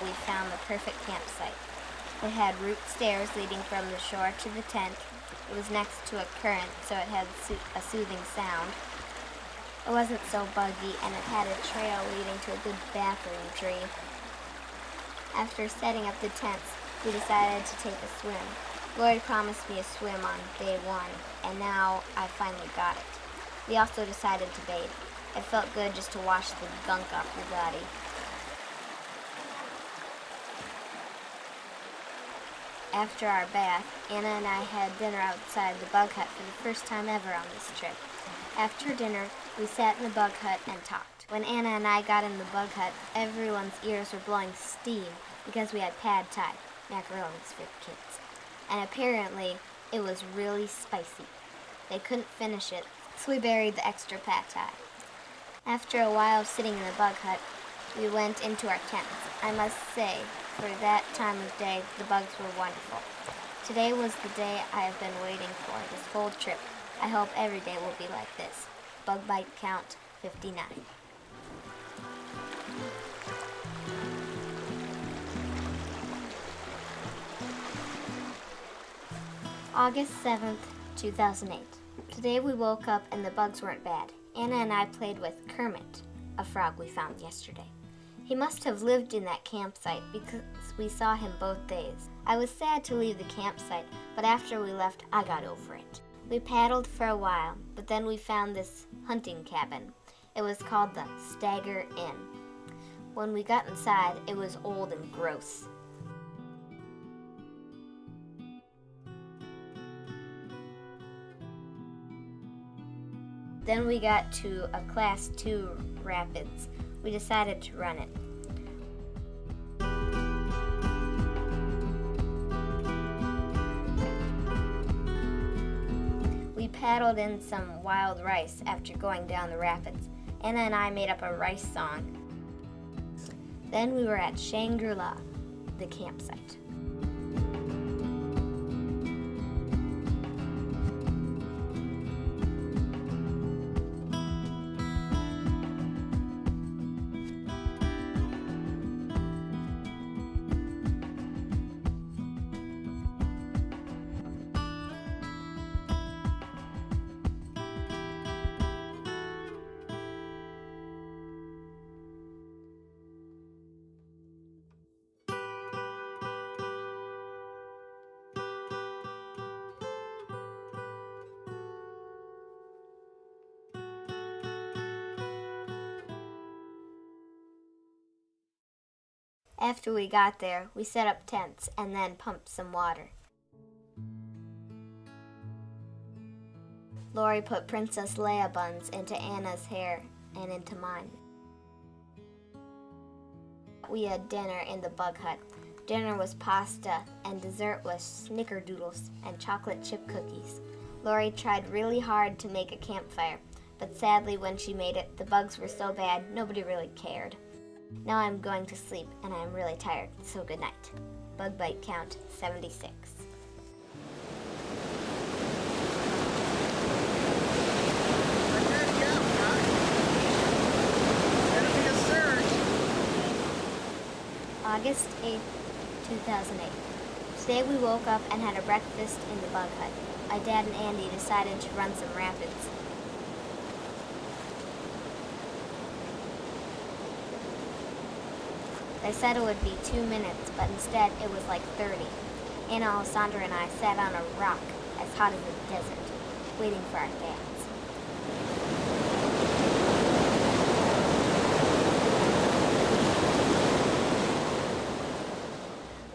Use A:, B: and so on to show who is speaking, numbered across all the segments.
A: we found the perfect campsite. It had root stairs leading from the shore to the tent. It was next to a current, so it had a soothing sound. It wasn't so buggy, and it had a trail leading to a good bathroom tree. After setting up the tents, we decided to take a swim. Lori promised me a swim on day one, and now I finally got it. We also decided to bathe. It felt good just to wash the gunk off your body. After our bath, Anna and I had dinner outside the bug hut for the first time ever on this trip. After dinner, we sat in the bug hut and talked. When Anna and I got in the bug hut, everyone's ears were blowing steam because we had pad thai, macaronis for the kids. And apparently, it was really spicy. They couldn't finish it, so we buried the extra pad thai. After a while of sitting in the bug hut, we went into our tents. I must say, for that time of day, the bugs were wonderful. Today was the day I have been waiting for this whole trip. I hope every day will be like this. Bug bite count 59. August 7th, 2008. Today we woke up and the bugs weren't bad. Anna and I played with Kermit, a frog we found yesterday. He must have lived in that campsite because we saw him both days. I was sad to leave the campsite, but after we left, I got over it. We paddled for a while, but then we found this hunting cabin. It was called the Stagger Inn. When we got inside, it was old and gross. Then we got to a Class 2 rapids. We decided to run it. We paddled in some wild rice after going down the rapids. Anna and I made up a rice song. Then we were at Shangri-La, the campsite. After we got there, we set up tents and then pumped some water. Lori put Princess Leia buns into Anna's hair and into mine. We had dinner in the bug hut. Dinner was pasta and dessert was snickerdoodles and chocolate chip cookies. Lori tried really hard to make a campfire, but sadly when she made it, the bugs were so bad nobody really cared. Now I'm going to sleep, and I'm really tired, so good night. Bug bite count 76. August 8th, 2008. Today we woke up and had a breakfast in the bug hut. My dad and Andy decided to run some rapids. They said it would be 2 minutes, but instead it was like 30. Anna, Alessandra, and I sat on a rock as hot as the desert, waiting for our dads.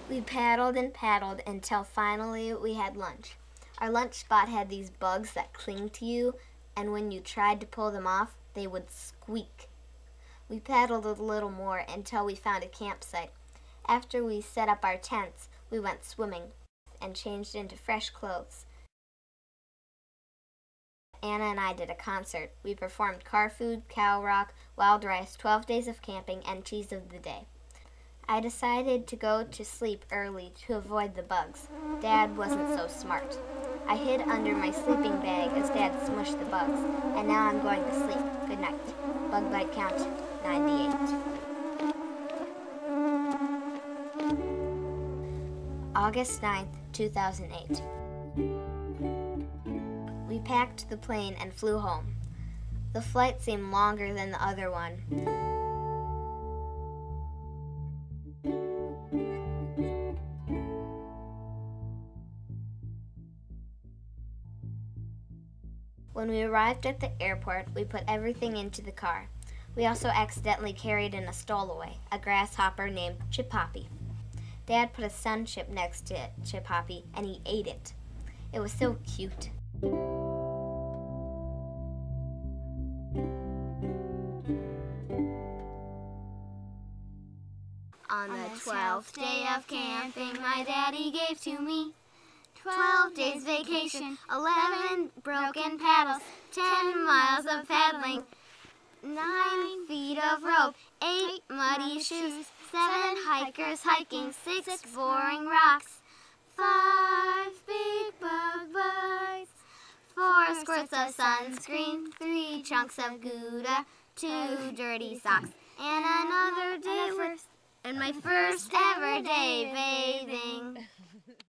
A: We paddled and paddled until finally we had lunch. Our lunch spot had these bugs that cling to you, and when you tried to pull them off, they would squeak. We paddled a little more until we found a campsite. After we set up our tents, we went swimming and changed into fresh clothes. Anna and I did a concert. We performed car food, cow rock, wild rice, 12 days of camping, and cheese of the day. I decided to go to sleep early to avoid the bugs. Dad wasn't so smart. I hid under my sleeping bag as Dad smushed the bugs, and now I'm going to sleep. Good night. Bug bite count 98. August 9th, 2008. We packed the plane and flew home. The flight seemed longer than the other one. When we arrived at the airport, we put everything into the car. We also accidentally carried in a stowaway, a grasshopper named Chip Hoppy. Dad put a sun chip next to Chip Hoppy, and he ate it. It was so cute. On the 12th day of camping, my daddy gave to me 12 days vacation, 11 broken paddles, 10 miles of paddling, 9 feet of rope, 8 muddy shoes, 7 hikers hiking, 6 boring rocks, 5 big bug bites, 4 squirts of sunscreen, 3 chunks of Gouda, 2 dirty socks, and another day and my first ever day bathing.